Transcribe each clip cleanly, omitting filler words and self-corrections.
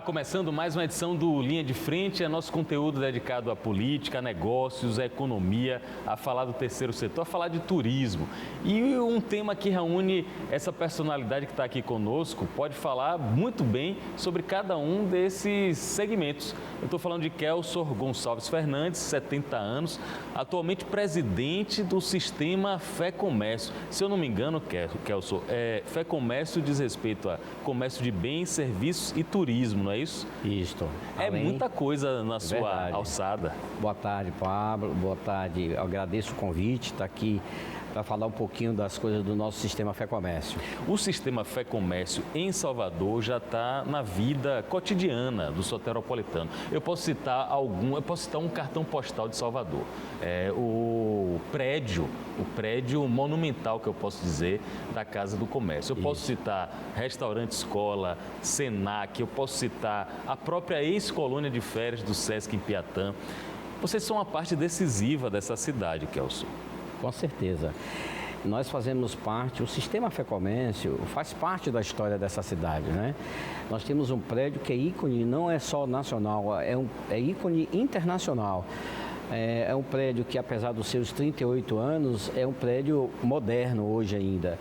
Começando mais uma edição do Linha de Frente, é nosso conteúdo dedicado à política, a negócios, à economia, a falar do terceiro setor, a falar de turismo. E um tema que reúne essa personalidade que está aqui conosco pode falar muito bem sobre cada um desses segmentos. Eu estou falando de Kelson Gonçalves Fernandes, 70 anos, atualmente presidente do sistema Fé Comércio. Se eu não me engano, Kelson, Fé Comércio diz respeito a comércio de bens, serviços e turismo, não é isso? Isso. É muita coisa na sua alçada. Boa tarde, Pablo. Boa tarde. Eu agradeço o convite, estar aqui para falar um pouquinho das coisas do nosso sistema Fé Comércio. O sistema Fé Comércio em Salvador já está na vida cotidiana do soteropolitano. Eu posso citar um cartão postal de Salvador. O prédio monumental, que eu posso dizer, da Casa do Comércio. Eu posso citar restaurante escola, Senac, eu posso citar a própria ex-colônia de férias do Sesc em Piatã. Vocês são uma parte decisiva dessa cidade, Kelson. Com certeza. Nós fazemos parte, o sistema Fé Comércio faz parte da história dessa cidade, né? Nós temos um prédio que é ícone, não é só nacional, é ícone internacional. É um prédio que, apesar dos seus 38 anos, é um prédio moderno hoje ainda,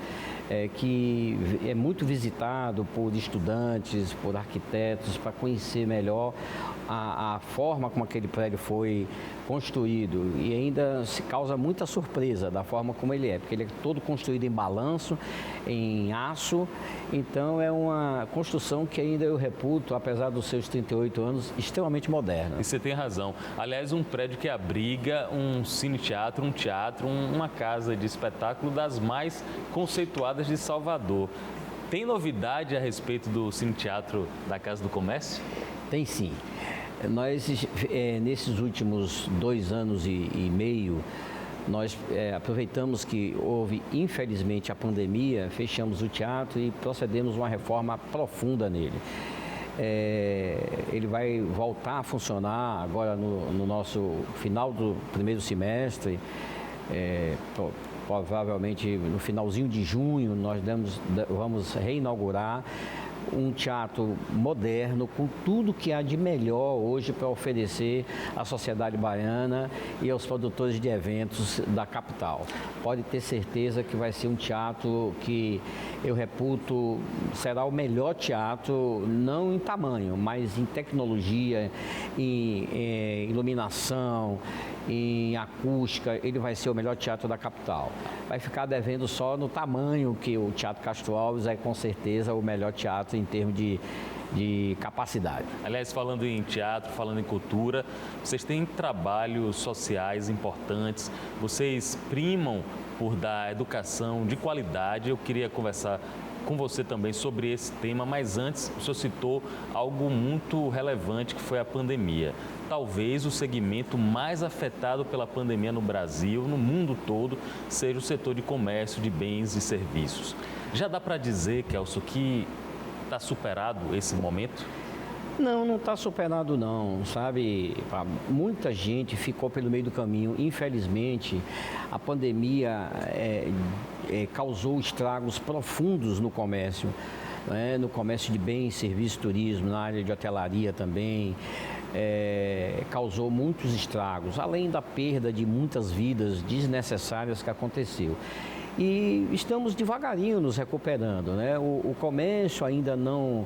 que é muito visitado por estudantes, por arquitetos, para conhecer melhor a forma como aquele prédio foi construído, e ainda se causa muita surpresa da forma como ele é, porque ele é todo construído em balanço, em aço, então é uma construção que ainda eu reputo, apesar dos seus 38 anos, extremamente moderna. E você tem razão. Aliás, um prédio que abriga um cine-teatro, um teatro, uma casa de espetáculo das mais conceituadas de Salvador. Tem novidade a respeito do cine-teatro da Casa do Comércio? Tem sim. Nós, nesses últimos 2 anos e meio, nós aproveitamos que houve, infelizmente, a pandemia, fechamos o teatro e procedemos uma reforma profunda nele. Ele vai voltar a funcionar agora no nosso final do primeiro semestre, provavelmente no finalzinho de junho nós vamos reinaugurar um teatro moderno, com tudo que há de melhor hoje para oferecer à sociedade baiana e aos produtores de eventos da capital. Pode ter certeza que vai ser um teatro que eu reputo será o melhor teatro, não em tamanho, mas em tecnologia, em iluminação, em acústica. Ele vai ser o melhor teatro da capital. Vai ficar devendo só no tamanho, que o Teatro Castro Alves é com certeza o melhor teatro em termos de capacidade. Aliás, falando em teatro, falando em cultura, vocês têm trabalhos sociais importantes, vocês primam por dar educação de qualidade. Eu queria conversar com você também sobre esse tema, mas antes o senhor citou algo muito relevante, que foi a pandemia. Talvez o segmento mais afetado pela pandemia no Brasil, no mundo todo, seja o setor de comércio de bens e serviços. Já dá para dizer, Kelson, que está superado esse momento? Não está superado não, sabe? Muita gente ficou pelo meio do caminho. Infelizmente, a pandemia causou estragos profundos no comércio, né? No comércio de bens, serviços, turismo, na área de hotelaria também. Causou muitos estragos, além da perda de muitas vidas desnecessárias que aconteceu. E estamos devagarinho nos recuperando, né? O comércio ainda não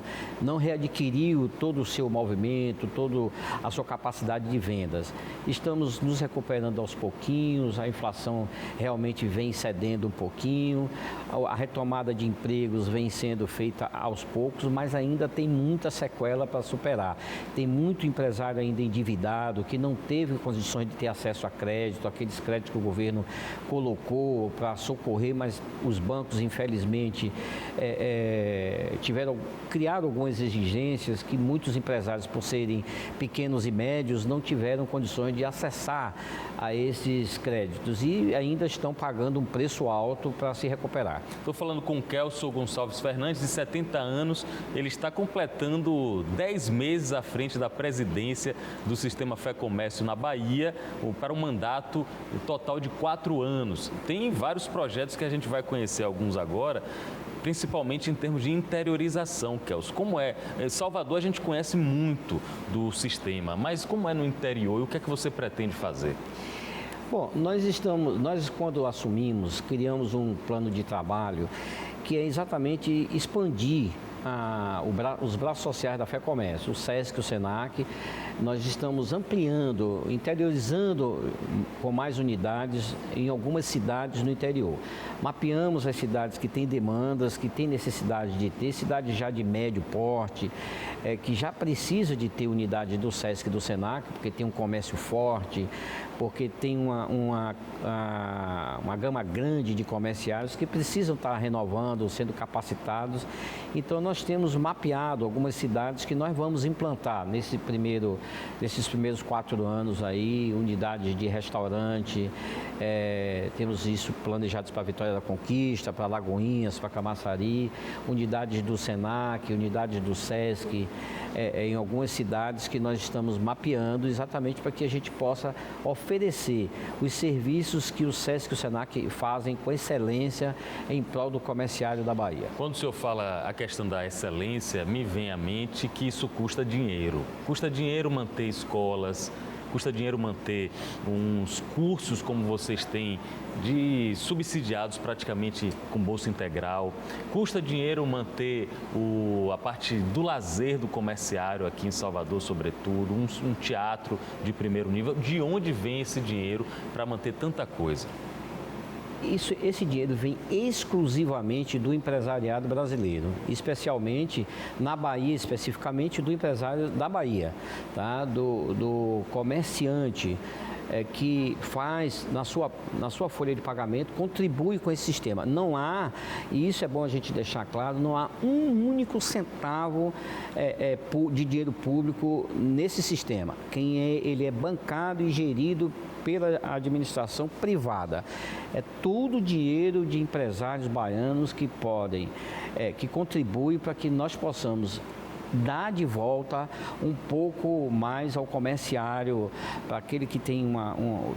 readquiriu todo o seu movimento, toda a sua capacidade de vendas. Estamos nos recuperando aos pouquinhos, a inflação realmente vem cedendo um pouquinho, a retomada de empregos vem sendo feita aos poucos, mas ainda tem muita sequela para superar. Tem muito empresário ainda endividado, que não teve condições de ter acesso a crédito, aqueles créditos que o governo colocou para socorrer, mas os bancos, infelizmente, criaram algumas exigências que muitos empresários, por serem pequenos e médios, não tiveram condições de acessar a esses créditos e ainda estão pagando um preço alto para se recuperar. Estou falando com o Kelson Gonçalves Fernandes, de 70 anos, ele está completando 10 meses à frente da presidência do Sistema Fé Comércio na Bahia, para um mandato total de 4 anos. Tem vários projetos que a gente vai conhecer alguns agora, principalmente em termos de interiorização, Kelso. Como é? Salvador a gente conhece muito do sistema, mas como é no interior e o que é que você pretende fazer? Bom, nós quando assumimos, criamos um plano de trabalho que é exatamente expandir os braços sociais da FEComércio, o SESC, o SENAC. Nós estamos ampliando, interiorizando com mais unidades em algumas cidades no interior. Mapeamos as cidades que têm demandas, que têm necessidade de ter, cidades já de médio porte, que já precisa de ter unidade do SESC e do SENAC, porque tem um comércio forte, porque tem uma gama grande de comerciários que precisam estar renovando, sendo capacitados. Então, nós temos mapeado algumas cidades que nós vamos implantar nesses primeiros 4 anos aí, unidades de restaurante, temos isso planejados para Vitória da Conquista, para Lagoinhas, para Camaçari, unidades do SENAC, unidades do SESC, em algumas cidades que nós estamos mapeando exatamente para que a gente possa oferecer os serviços que o SESC e o SENAC fazem com excelência em prol do comerciário da Bahia. Quando o senhor fala a questão da excelência, me vem à mente que isso custa dinheiro. Custa dinheiro manter escolas, custa dinheiro manter uns cursos como vocês têm, subsidiados praticamente com bolsa integral. Custa dinheiro manter a parte do lazer do comerciário aqui em Salvador, sobretudo, um teatro de primeiro nível. De onde vem esse dinheiro para manter tanta coisa? Esse dinheiro vem exclusivamente do empresariado brasileiro, especialmente na Bahia, especificamente do empresário da Bahia, tá? do comerciante que faz na sua folha de pagamento, contribui com esse sistema. Não há, e isso é bom a gente deixar claro, não há um único centavo de dinheiro público nesse sistema. Ele é bancado e gerido pela administração privada. É tudo dinheiro de empresários baianos que que contribuem para que nós possamos dar de volta um pouco mais ao comerciário, para aquele que tem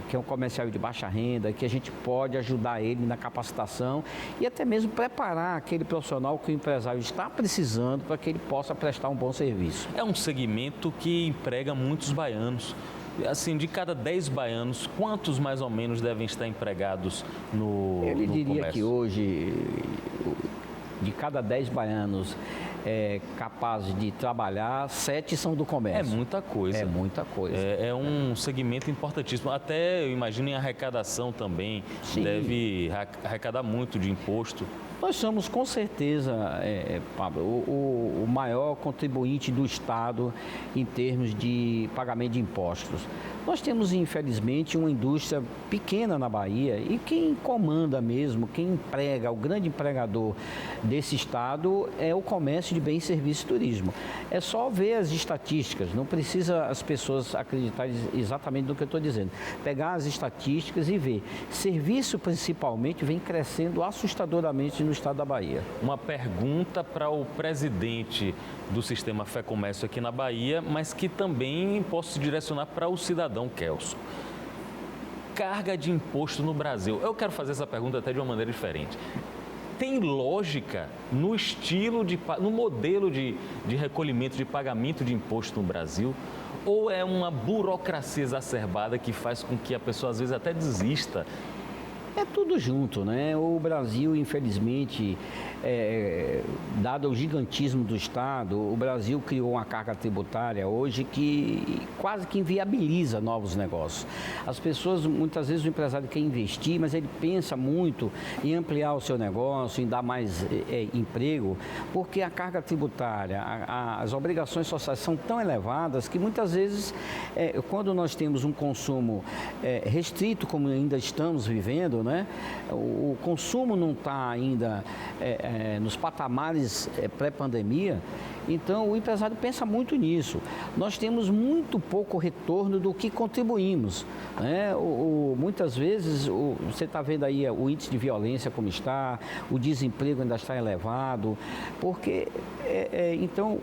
que é um comerciário de baixa renda, que a gente pode ajudar ele na capacitação e até mesmo preparar aquele profissional que o empresário está precisando para que ele possa prestar um bom serviço. É um segmento que emprega muitos baianos. Assim, de cada 10 baianos, quantos mais ou menos devem estar empregados no comércio? Eu diria que hoje, de cada 10 baianos capazes de trabalhar, 7 são do comércio. É muita coisa. É muita coisa. É um segmento importantíssimo. Até, eu imagino, em arrecadação também. Sim. Deve arrecadar muito de imposto. Nós somos, com certeza, Pablo, o maior contribuinte do Estado em termos de pagamento de impostos. Nós temos, infelizmente, uma indústria pequena na Bahia e quem comanda mesmo, quem emprega, o grande empregador desse Estado é o comércio de bens, serviços e turismo. É só ver as estatísticas, não precisa as pessoas acreditarem exatamente no que eu estou dizendo. Pegar as estatísticas e ver. Serviço, principalmente, vem crescendo assustadoramente no Estado da Bahia. Uma pergunta para o presidente do Sistema FEComércio aqui na Bahia, mas que também posso direcionar para o cidadão Kelso. Carga de imposto no Brasil. Eu quero fazer essa pergunta até de uma maneira diferente. Tem lógica no modelo de recolhimento, de pagamento de imposto no Brasil? Ou é uma burocracia exacerbada que faz com que a pessoa às vezes até desista? É tudo junto, né? O Brasil, infelizmente, dado o gigantismo do Estado, o Brasil criou uma carga tributária hoje que quase que inviabiliza novos negócios. As pessoas, muitas vezes o empresário quer investir, mas ele pensa muito em ampliar o seu negócio, em dar mais emprego, porque a carga tributária, as obrigações sociais são tão elevadas que muitas vezes, quando nós temos um consumo restrito, como ainda estamos vivendo, né? O consumo não está ainda nos patamares pré-pandemia, então o empresário pensa muito nisso. Nós temos muito pouco retorno do que contribuímos, né? Muitas vezes você está vendo aí o índice de violência como está, o desemprego ainda está elevado, porque então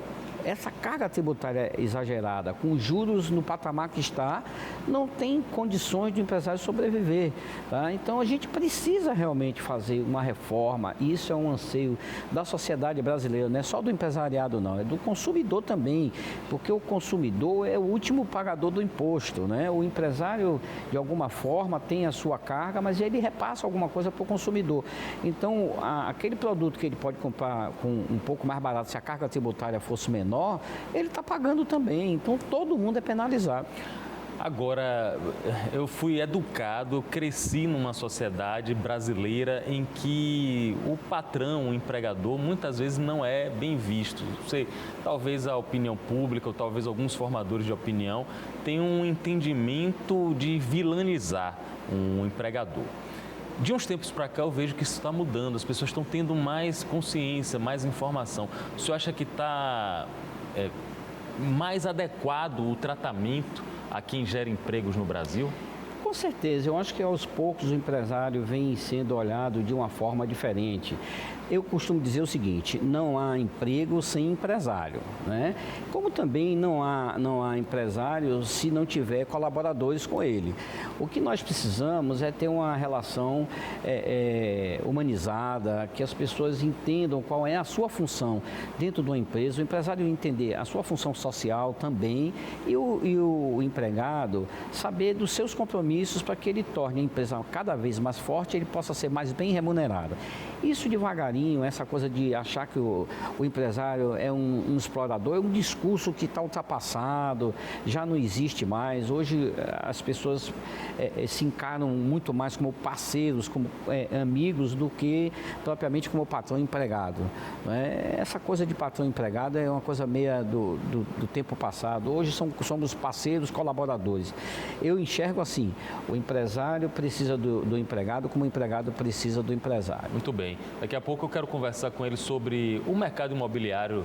essa carga tributária exagerada, com juros no patamar que está, não tem condições do empresário sobreviver. Tá? Então, a gente precisa realmente fazer uma reforma, e isso é um anseio da sociedade brasileira, não é só do empresariado não, é do consumidor também, porque o consumidor é o último pagador do imposto, né? O empresário, de alguma forma, tem a sua carga, mas ele repassa alguma coisa para o consumidor. Então, aquele produto que ele pode comprar com um pouco mais barato, se a carga tributária fosse menor, ele está pagando também. Então, todo mundo é penalizado. Agora, eu fui educado, cresci numa sociedade brasileira em que o patrão, o empregador, muitas vezes não é bem visto. Sei, talvez a opinião pública ou talvez alguns formadores de opinião tenham um entendimento de vilanizar um empregador. De uns tempos para cá eu vejo que isso está mudando, as pessoas estão tendo mais consciência, mais informação. O senhor acha que está mais adequado o tratamento a quem gera empregos no Brasil? Com certeza, eu acho que aos poucos o empresário vem sendo olhado de uma forma diferente. Eu costumo dizer o seguinte, não há emprego sem empresário, né? Como também não há empresário se não tiver colaboradores com ele. O que nós precisamos é ter uma relação humanizada, que as pessoas entendam qual é a sua função dentro de uma empresa, o empresário entender a sua função social também e o empregado saber dos seus compromissos para que ele torne a empresa cada vez mais forte e ele possa ser mais bem remunerado. Isso devagarinho, essa coisa de achar que o empresário é um explorador, é um discurso que está ultrapassado, já não existe mais. Hoje as pessoas se encaram muito mais como parceiros, como amigos, do que propriamente como patrão e empregado. Essa coisa de patrão e empregado é uma coisa meia do tempo passado. Hoje somos parceiros, colaboradores. Eu enxergo assim, o empresário precisa do empregado como o empregado precisa do empresário. Muito bem. Daqui a pouco eu quero conversar com ele sobre o mercado imobiliário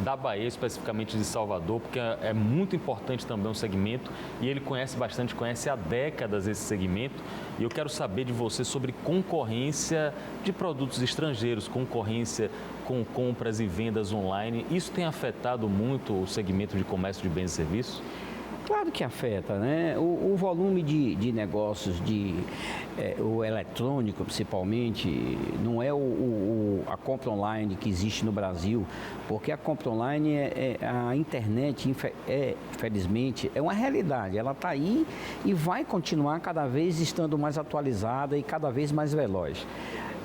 da Bahia, especificamente de Salvador, porque é muito importante também o segmento e ele conhece bastante, conhece há décadas esse segmento. E eu quero saber de você sobre concorrência de produtos estrangeiros, concorrência com compras e vendas online. Isso tem afetado muito o segmento de comércio de bens e serviços? Claro que afeta, né? O volume de negócios, o eletrônico principalmente, não é a compra online que existe no Brasil, porque a compra online, a internet, infelizmente, é uma realidade. Ela está aí e vai continuar cada vez estando mais atualizada e cada vez mais veloz.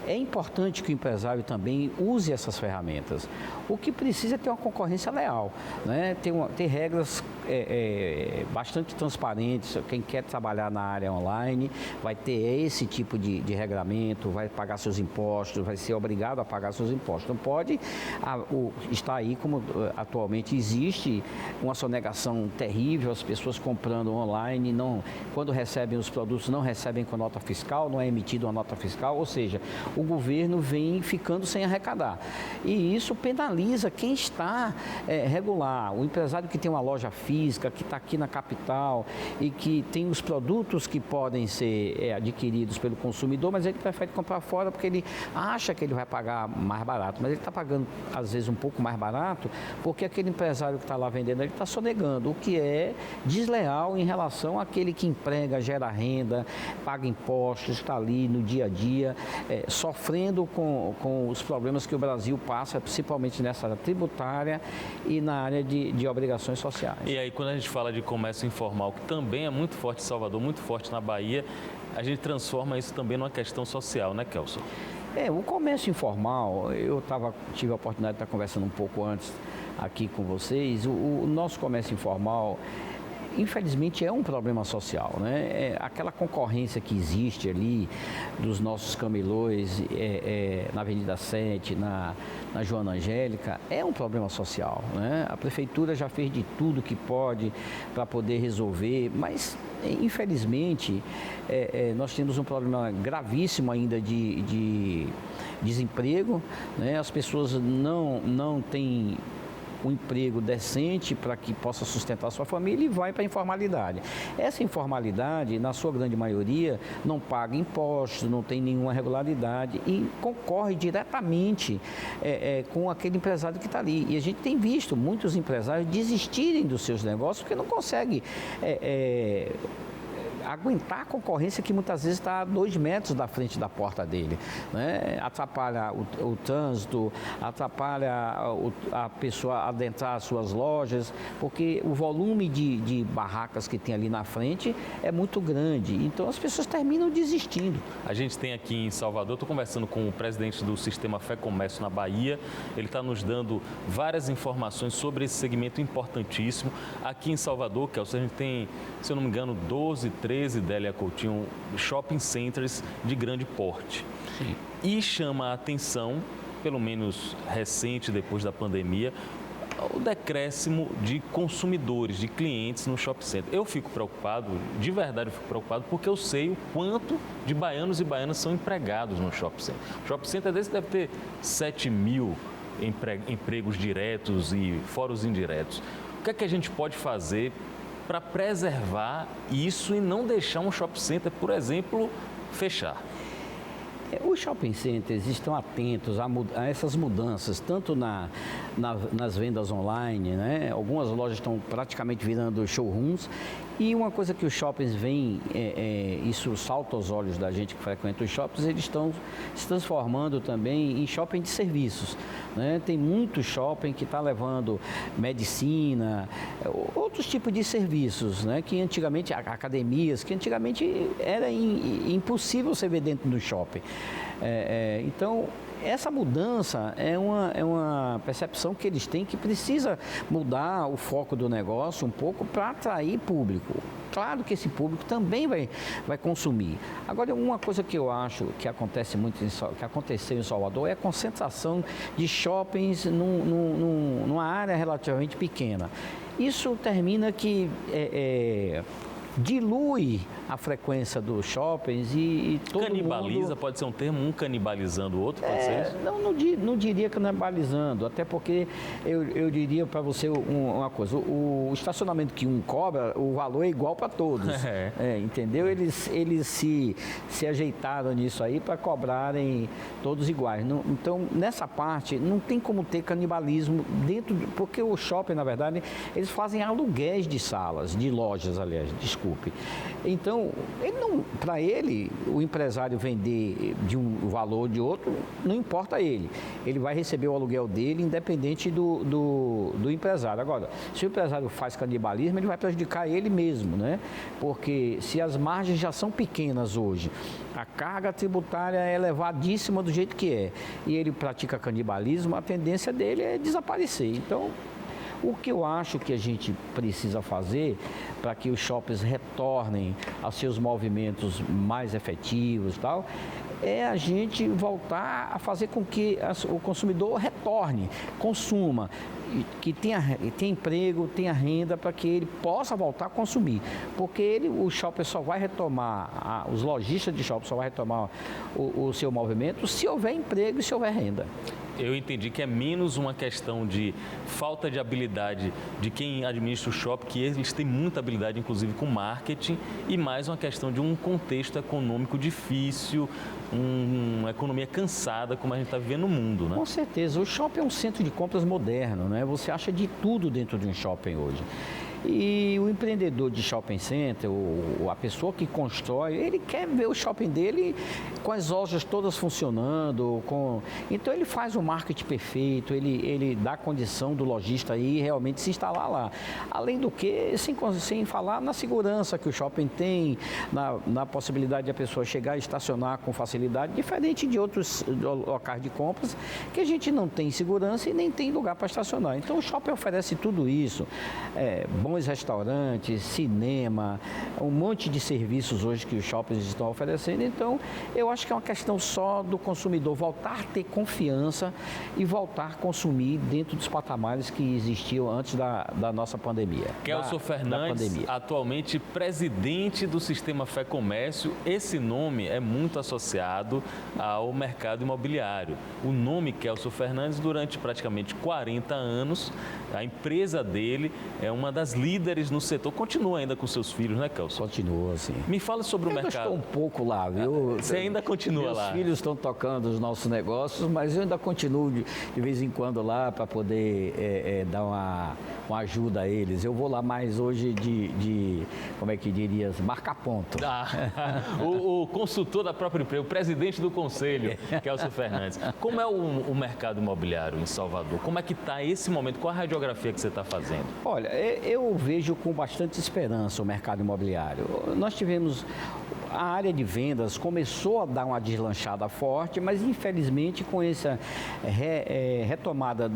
É importante que o empresário também use essas ferramentas. O que precisa é ter uma concorrência leal, né? Ter regras bastante transparentes. Quem quer trabalhar na área online vai ter esse tipo de regramento, vai pagar seus impostos, vai ser obrigado a pagar seus impostos. Não pode estar aí como atualmente existe uma sonegação terrível, as pessoas comprando online, quando recebem os produtos não recebem com nota fiscal, não é emitida uma nota fiscal, ou seja, o governo vem ficando sem arrecadar. E isso penaliza quem está regular. O empresário que tem uma loja física, que está aqui na capital e que tem os produtos que podem ser adquiridos pelo consumidor, mas ele prefere comprar fora porque ele acha que ele vai pagar mais barato. Mas ele está pagando, às vezes, um pouco mais barato porque aquele empresário que está lá vendendo, ele está sonegando, o que é desleal em relação àquele que emprega, gera renda, paga impostos, está ali no dia a dia, sofrendo com os problemas que o Brasil passa, principalmente nessa área tributária e na área de obrigações sociais. E aí, quando a gente fala de comércio informal, que também é muito forte em Salvador, muito forte na Bahia, a gente transforma isso também numa questão social, né, Kelson? O comércio informal, eu tive a oportunidade de estar conversando um pouco antes aqui com vocês, o nosso comércio informal, infelizmente, é um problema social, né? Aquela concorrência que existe ali dos nossos camelôs na Avenida 7, na Joana Angélica, é um problema social, né? A prefeitura já fez de tudo que pode para poder resolver, mas infelizmente nós temos um problema gravíssimo ainda de desemprego, né? As pessoas não têm um emprego decente para que possa sustentar a sua família e vai para a informalidade. Essa informalidade, na sua grande maioria, não paga impostos, não tem nenhuma regularidade e concorre diretamente com aquele empresário que está ali. E a gente tem visto muitos empresários desistirem dos seus negócios porque não conseguem aguentar a concorrência que muitas vezes está a 2 metros da frente da porta dele, né? Atrapalha o trânsito, atrapalha a pessoa adentrar as suas lojas, porque o volume de barracas que tem ali na frente é muito grande, então as pessoas terminam desistindo. A gente tem aqui em Salvador, estou conversando com o presidente do Sistema Fé Comércio na Bahia, ele está nos dando várias informações sobre esse segmento importantíssimo. Aqui em Salvador, Kelson, a gente tem, se eu não me engano, 12, 13, Délia Coutinho, shopping centers de grande porte. Sim. E chama a atenção, pelo menos recente, depois da pandemia, o decréscimo de consumidores, de clientes no shopping center. Eu fico preocupado, de verdade eu fico preocupado, porque eu sei o quanto de baianos e baianas são empregados no shopping center. O shopping center desse deve ter 7 mil empregos diretos e fora os indiretos. O que é que a gente pode fazer para preservar isso e não deixar um shopping center, por exemplo, fechar? Os shopping centers estão atentos a essas mudanças, tanto nas vendas online, né? Algumas lojas estão praticamente virando showrooms. E uma coisa que os shoppings veem, isso salta aos olhos da gente que frequenta os shoppings, eles estão se transformando também em shopping de serviços, né? Tem muito shopping que está levando medicina, outros tipos de serviços, né? Que antigamente, academias, que antigamente era impossível você ver dentro do shopping. Então, essa mudança é uma percepção que eles têm, que precisa mudar o foco do negócio um pouco para atrair público. Claro que esse público também vai consumir. Agora, uma coisa que eu acho que acontece muito, que aconteceu em Salvador, é a concentração de shoppings numa área relativamente pequena. Isso termina que dilui a frequência dos shoppings e todo canibaliza, mundo... pode ser um termo, um canibalizando o outro, pode ser isso? Não diria canibalizando, até porque eu diria para você uma coisa, o estacionamento que um cobra, o valor é igual para todos, entendeu? Eles se ajeitaram nisso aí para cobrarem todos iguais. Então, nessa parte, não tem como ter canibalismo dentro, porque o shopping, na verdade, eles fazem aluguéis de salas, de lojas, aliás, desculpe. Então, para ele, o empresário vender de um valor ou de outro, não importa a ele. Ele vai receber o aluguel dele, independente do empresário. Agora, se o empresário faz canibalismo, ele vai prejudicar ele mesmo, né? Porque se as margens já são pequenas hoje, a carga tributária é elevadíssima do jeito que é, e ele pratica canibalismo, a tendência dele é desaparecer. Então, o que eu acho que a gente precisa fazer para que os shoppings retornem aos seus movimentos mais efetivos e tal, é a gente voltar a fazer com que o consumidor retorne, consuma, que tenha emprego, tenha renda para que ele possa voltar a consumir. Porque o shopping só vai retomar, os lojistas de shopping só vai retomar o seu movimento se houver emprego e se houver renda. Eu entendi que é menos uma questão de falta de habilidade de quem administra o shopping, que eles têm muita habilidade, inclusive, com marketing, e mais uma questão de um contexto econômico difícil, uma economia cansada, como a gente está vivendo no mundo, né? Com certeza. O shopping é um centro de compras moderno, né? Você acha de tudo dentro de um shopping hoje. E o empreendedor de shopping center, a pessoa que constrói, ele quer ver o shopping dele com as lojas todas funcionando, então ele faz o marketing perfeito, ele dá condição do lojista aí realmente se instalar lá. Além do que, sem falar na segurança que o shopping tem, na possibilidade de a pessoa chegar e estacionar com facilidade, diferente de outros locais de compras, que a gente não tem segurança e nem tem lugar para estacionar. Então o shopping oferece tudo isso, bom bons restaurantes, cinema, um monte de serviços hoje que os shoppings estão oferecendo. Então, eu acho que é uma questão só do consumidor voltar a ter confiança e voltar a consumir dentro dos patamares que existiam antes da nossa pandemia. Kelso Fernandes, atualmente presidente do Sistema Fé Comércio. Esse nome é muito associado ao mercado imobiliário. O nome Kelso Fernandes, durante praticamente 40 anos, a empresa dele é uma das líderes no setor. Continua ainda com seus filhos, né, Kelso? Continua, sim. Me fala sobre o mercado. Eu estou um pouco lá, viu? Você ainda continua lá? Meus filhos estão tocando os nossos negócios, mas eu ainda continuo de vez em quando lá para poder dar uma ajuda a eles. Eu vou lá mais hoje como é que diria, marcar ponto. O consultor da própria empresa, o presidente do conselho, Kelso Fernandes. Como é o mercado imobiliário em Salvador? Como é que está esse momento? Qual a radiografia que você está fazendo? Olha, eu vejo com bastante esperança o mercado imobiliário. Nós tivemos... A área de vendas começou a dar uma deslanchada forte, mas infelizmente com essa retomada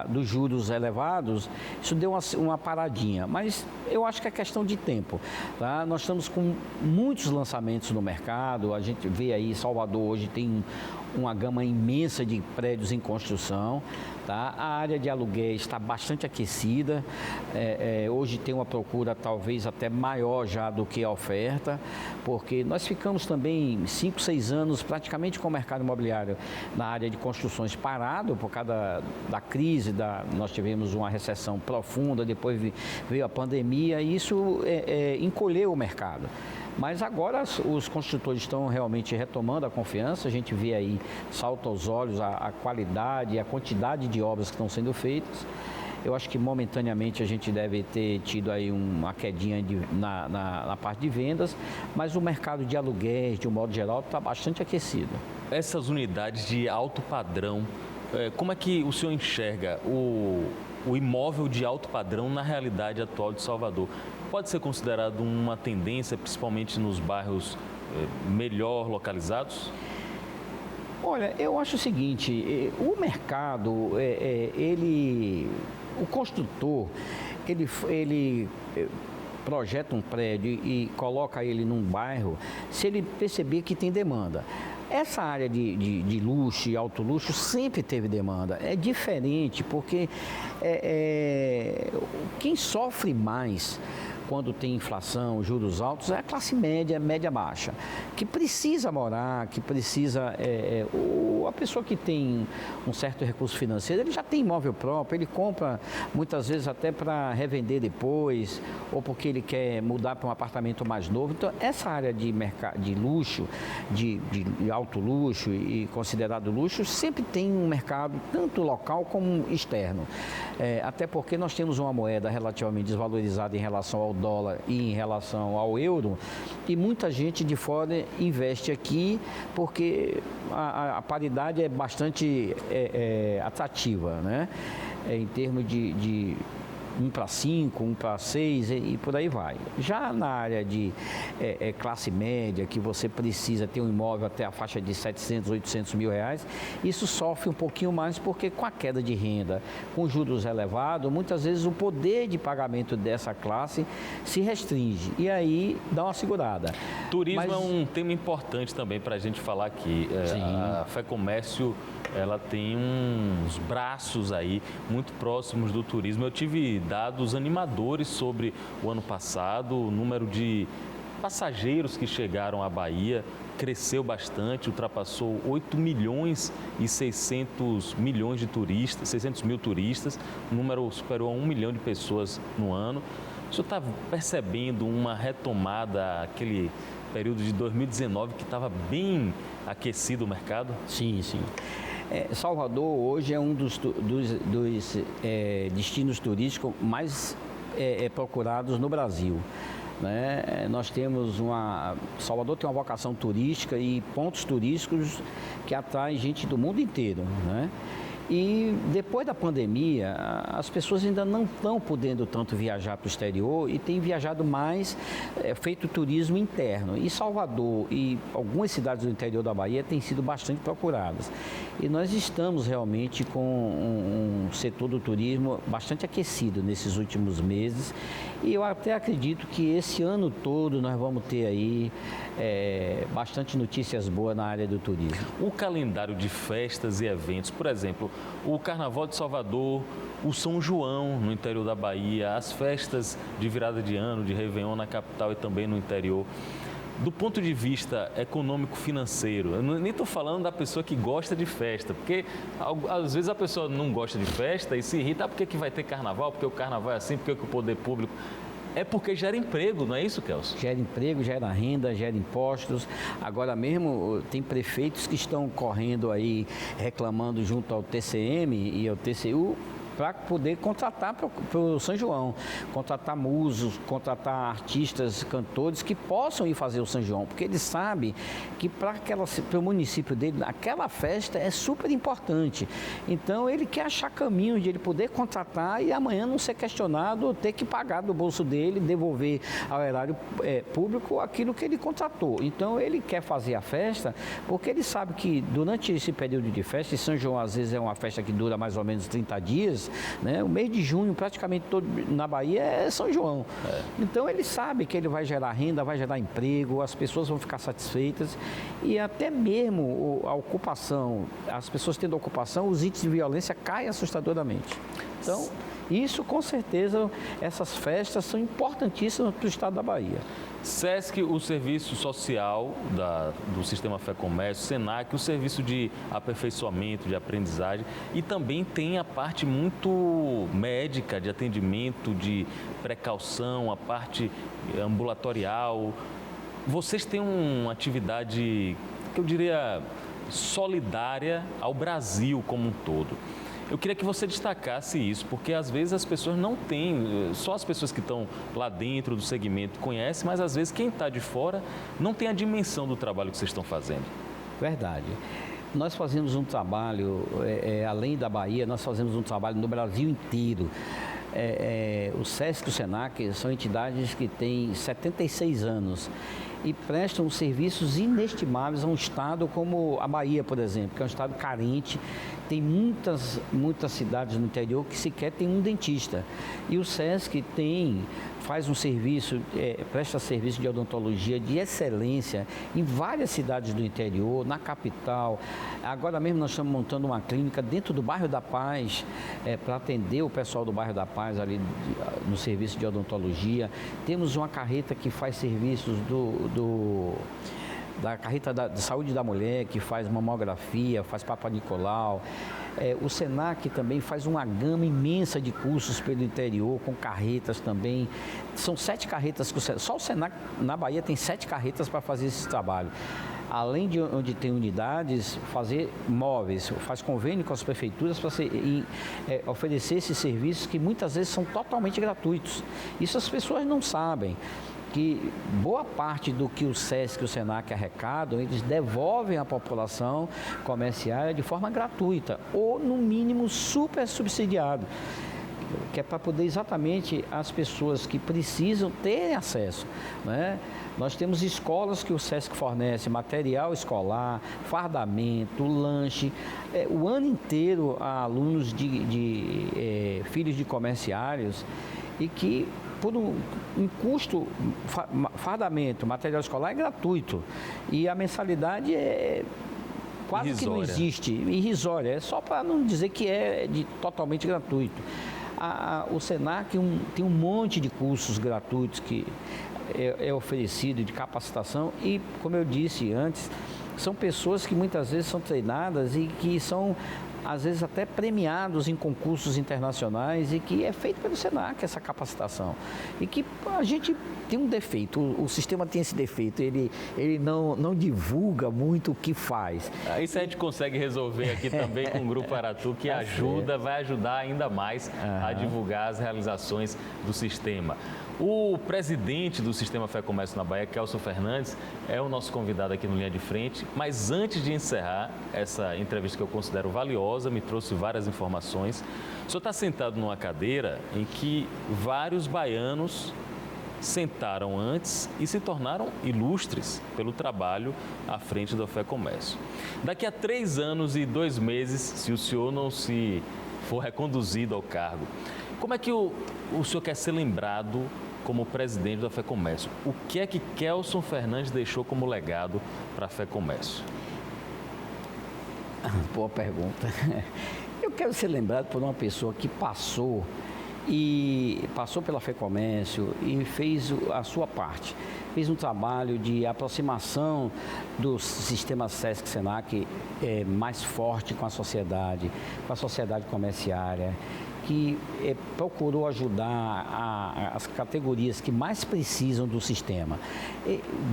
dos juros elevados, isso deu uma paradinha. Mas eu acho que é questão de tempo. Tá? Nós estamos com muitos lançamentos no mercado, a gente vê aí, Salvador hoje tem uma gama imensa de prédios em construção. Tá? A área de aluguéis está bastante aquecida, hoje tem uma procura talvez até maior já do que a oferta, porque nós ficamos também 5, 6 anos praticamente com o mercado imobiliário na área de construções parado por causa da crise, nós tivemos uma recessão profunda, depois veio a pandemia e isso encolheu o mercado. Mas agora os construtores estão realmente retomando a confiança, a gente vê aí, salta aos olhos a qualidade e a quantidade de obras que estão sendo feitas. Eu acho que momentaneamente a gente deve ter tido aí uma quedinha na parte de vendas, mas o mercado de aluguéis, de um modo geral, está bastante aquecido. Essas unidades de alto padrão, como é que o senhor enxerga o imóvel de alto padrão na realidade atual de Salvador? Pode ser considerado uma tendência, principalmente nos bairros melhor localizados? Olha, eu acho o seguinte, o mercado, o construtor, ele projeta um prédio e coloca ele num bairro, se ele perceber que tem demanda. Essa área de luxo e alto luxo sempre teve demanda. É diferente porque quem sofre mais quando tem inflação, juros altos, é a classe média, média baixa, que precisa morar, que precisa... a pessoa que tem um certo recurso financeiro, ele já tem imóvel próprio, ele compra muitas vezes até para revender depois, ou porque ele quer mudar para um apartamento mais novo. Então, essa área de luxo, de alto luxo e considerado luxo, sempre tem um mercado, tanto local como externo. Até porque nós temos uma moeda relativamente desvalorizada em relação ao dólar e em relação ao euro, e muita gente de fora investe aqui porque a paridade é bastante atrativa, né? Em termos de 1 para 5, 1 para 6 e por aí vai. Já na área de classe média, que você precisa ter um imóvel até a faixa de 700, 800 mil reais, isso sofre um pouquinho mais porque com a queda de renda, com juros elevados, muitas vezes o poder de pagamento dessa classe se restringe e aí dá uma segurada. Turismo é um tema importante também para a gente falar aqui. A Fé Comércio, ela tem uns braços aí muito próximos do turismo. Eu tive dados animadores sobre o ano passado, o número de passageiros que chegaram à Bahia cresceu bastante, ultrapassou 8 milhões e 600 milhões de turistas, 600 mil turistas, o número superou a 1 milhão de pessoas no ano. O senhor está percebendo uma retomada, aquele período de 2019 que estava bem aquecido o mercado? Sim, sim. Salvador hoje é um dos destinos turísticos mais procurados no Brasil. Né? Nós temos Salvador tem uma vocação turística e pontos turísticos que atraem gente do mundo inteiro. Né? E depois da pandemia, as pessoas ainda não estão podendo tanto viajar para o exterior e têm viajado mais, feito turismo interno. E Salvador e algumas cidades do interior da Bahia têm sido bastante procuradas. E nós estamos realmente com um setor do turismo bastante aquecido nesses últimos meses. E eu até acredito que esse ano todo nós vamos ter aí bastante notícias boas na área do turismo. O calendário de festas e eventos, por exemplo, o Carnaval de Salvador, o São João no interior da Bahia, as festas de virada de ano, de Réveillon na capital e também no interior. Do ponto de vista econômico-financeiro, eu nem estou falando da pessoa que gosta de festa, porque às vezes a pessoa não gosta de festa e se irrita, por que vai ter carnaval, porque o carnaval é assim, porque o poder público... É porque gera emprego, não é isso, Kelso? Gera emprego, gera renda, gera impostos. Agora mesmo tem prefeitos que estão correndo aí, reclamando junto ao TCM e ao TCU, para poder contratar para o São João, contratar músicos, contratar artistas, cantores que possam ir fazer o São João, porque ele sabe que para o município dele, aquela festa é super importante. Então ele quer achar caminho de ele poder contratar e amanhã não ser questionado, ter que pagar do bolso dele, devolver ao erário público aquilo que ele contratou. Então ele quer fazer a festa porque ele sabe que durante esse período de festa, e São João às vezes é uma festa que dura mais ou menos 30 dias, né? O mês de junho, praticamente todo na Bahia, é São João. Então, ele sabe que ele vai gerar renda, vai gerar emprego, as pessoas vão ficar satisfeitas e até mesmo a ocupação, as pessoas tendo ocupação, os índices de violência caem assustadoramente. Então, isso, com certeza, essas festas são importantíssimas para o estado da Bahia. SESC, o serviço social do Sistema Fé Comércio, SENAC, o serviço de aperfeiçoamento, de aprendizagem e também tem a parte muito médica, de atendimento, de precaução, a parte ambulatorial. Vocês têm uma atividade, que eu diria, solidária ao Brasil como um todo. Eu queria que você destacasse isso, porque às vezes as pessoas não têm, só as pessoas que estão lá dentro do segmento conhecem, mas às vezes quem está de fora não tem a dimensão do trabalho que vocês estão fazendo. Verdade. Nós fazemos um trabalho, além da Bahia, nós fazemos um trabalho no Brasil inteiro. O SESC e o SENAC são entidades que têm 76 anos e prestam serviços inestimáveis a um estado como a Bahia, por exemplo, que é um estado carente. Tem muitas cidades no interior que sequer tem um dentista. E o SESC faz um serviço, presta serviço de odontologia de excelência em várias cidades do interior, na capital. Agora mesmo nós estamos montando uma clínica dentro do bairro da Paz, para atender o pessoal do bairro da Paz ali no serviço de odontologia. Temos uma carreta que faz serviços da carreta de saúde da mulher, que faz mamografia, faz Papa Nicolau. O SENAC também faz uma gama imensa de cursos pelo interior, com carretas também. São 7 carretas, só o SENAC na Bahia tem 7 carretas para fazer esse trabalho. Além de onde tem unidades, fazer móveis, faz convênio com as prefeituras para oferecer esses serviços que muitas vezes são totalmente gratuitos. Isso as pessoas não sabem. Que boa parte do que o SESC e o SENAC arrecadam, eles devolvem à população comerciária de forma gratuita ou, no mínimo, super subsidiado, que é para poder exatamente as pessoas que precisam terem acesso, né? Nós temos escolas que o SESC fornece material escolar, fardamento, lanche, o ano inteiro a alunos de filhos de comerciários e que por um custo, fardamento, material escolar é gratuito e a mensalidade é quase irrisória. Que não existe, irrisória, é só para não dizer que é totalmente gratuito. O SENAC tem um monte de cursos gratuitos que é oferecido de capacitação e, como eu disse antes, são pessoas que muitas vezes são treinadas e que são às vezes até premiados em concursos internacionais e que é feito pelo SENAC essa capacitação. E que a gente tem um defeito, o sistema tem esse defeito, ele não divulga muito o que faz. Isso a gente consegue resolver aqui também com o Grupo Aratu, que vai ajudar ainda mais a divulgar as realizações do sistema. O presidente do Sistema Fé Comércio na Bahia, Kelson Fernandes, é o nosso convidado aqui no Linha de Frente. Mas antes de encerrar essa entrevista que eu considero valiosa, me trouxe várias informações. O senhor está sentado numa cadeira em que vários baianos sentaram antes e se tornaram ilustres pelo trabalho à frente da Fé Comércio. Daqui a 3 anos e 2 meses, se o senhor não se for reconduzido ao cargo, como é que o senhor quer ser lembrado como presidente da Fé Comércio? O que é que Kelson Fernandes deixou como legado para a Fé Comércio? Boa pergunta. Eu quero ser lembrado por uma pessoa que passou pela Fé Comércio e fez a sua parte. Fez um trabalho de aproximação do sistema SESC-SENAC mais forte com a sociedade comerciária, que procurou ajudar as categorias que mais precisam do sistema,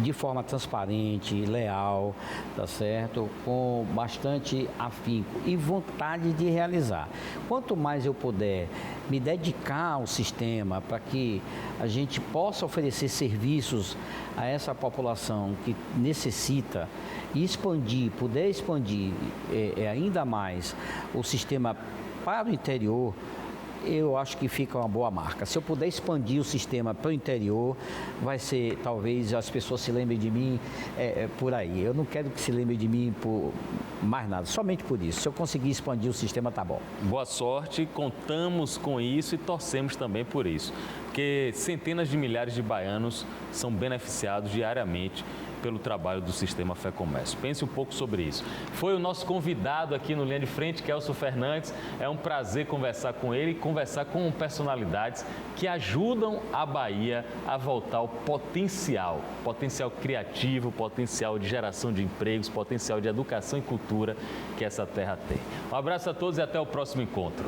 de forma transparente, leal, tá certo? Com bastante afinco e vontade de realizar. Quanto mais eu puder me dedicar ao sistema para que a gente possa oferecer serviços a essa população que necessita e puder expandir ainda mais o sistema para o interior, eu acho que fica uma boa marca. Se eu puder expandir o sistema para o interior, vai ser, talvez as pessoas se lembrem de mim por aí. Eu não quero que se lembrem de mim por mais nada, somente por isso. Se eu conseguir expandir o sistema, tá bom. Boa sorte, contamos com isso e torcemos também por isso, porque centenas de milhares de baianos são beneficiados diariamente pelo trabalho do Sistema Fé Comércio. Pense um pouco sobre isso. Foi o nosso convidado aqui no Linha de Frente, Kelson Fernandes. É um prazer conversar com ele e conversar com personalidades que ajudam a Bahia a voltar ao potencial criativo, potencial de geração de empregos, potencial de educação e cultura que essa terra tem. Um abraço a todos e até o próximo encontro.